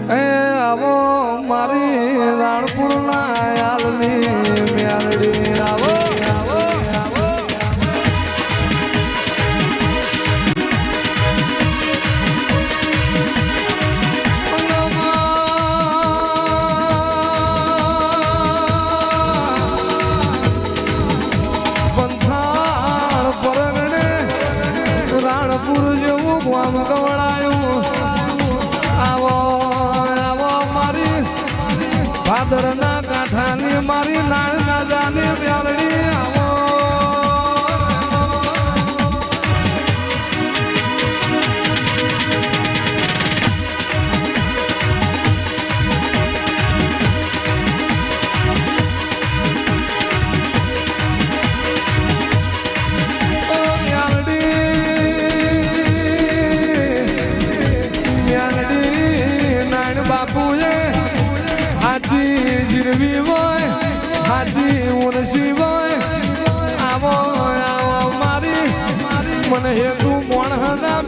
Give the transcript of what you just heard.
એ આવો મારી રાણપુરના યાલની મ્યાલડી આવો આવો આવો પંથાળ પરગણે રાણપુર જેવું ગામ ગવડાયું ભાદરના કાંઠાની મારી નાળ રાજાની મ્યાલડી આવો બાપુએ હાજી જીરવી હોય હાજી ઉનસી હોય આવો આવો મારી મને હેતુ મોણ હના